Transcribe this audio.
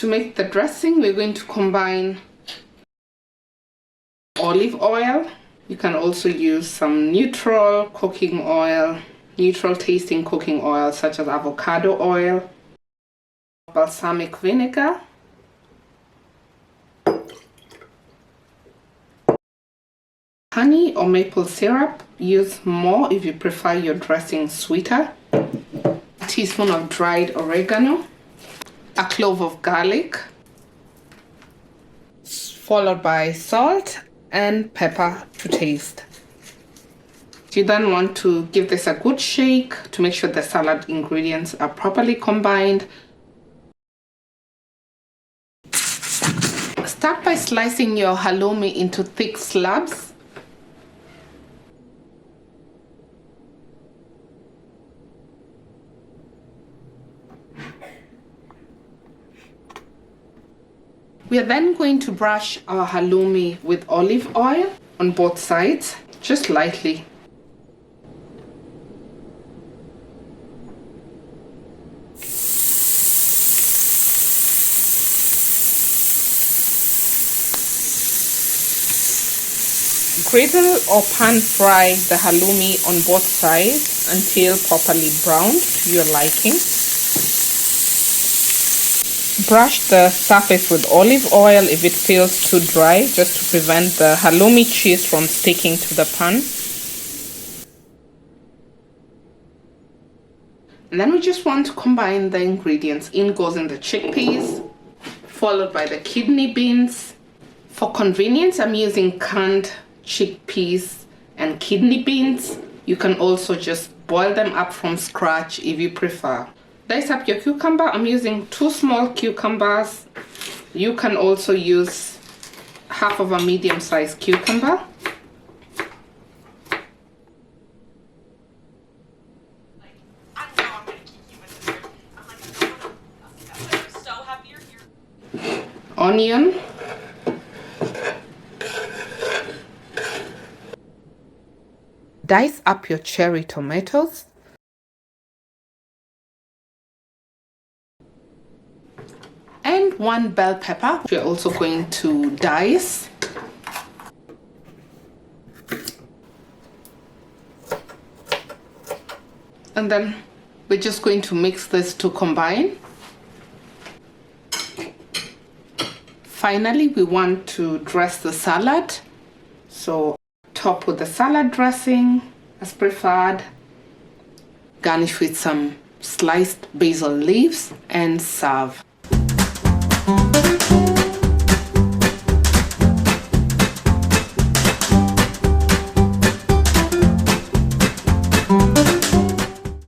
make the dressing, we're going to combine olive oil. You can also use some neutral cooking oil, neutral tasting cooking oil such as avocado oil, balsamic vinegar, honey or maple syrup. Use more if you prefer your dressing sweeter. A teaspoon of dried oregano, a clove of garlic, followed by salt and pepper to taste. You then want to give this a good shake to make sure the salad ingredients are properly combined. Start by slicing your halloumi into thick slabs. We are then going to brush our halloumi with olive oil on both sides, just lightly. Griddle or pan fry the halloumi on both sides until properly browned to your liking. Brush the surface with olive oil if it feels too dry, just to prevent the halloumi cheese from sticking to the pan. And then we just want to combine the ingredients. In goes in the chickpeas, followed by the kidney beans. For convenience, I'm using canned chickpeas and kidney beans. You can also just boil them up from scratch if you prefer. Dice up your cucumber. I'm using 2 small cucumbers. You can also use half of a medium-sized cucumber. Onion. Dice up your cherry tomatoes. And 1 bell pepper, we're also going to dice. And then we're just going to mix this to combine. Finally, we want to dress the salad. So top with the salad dressing as preferred. Garnish with some sliced basil leaves and serve.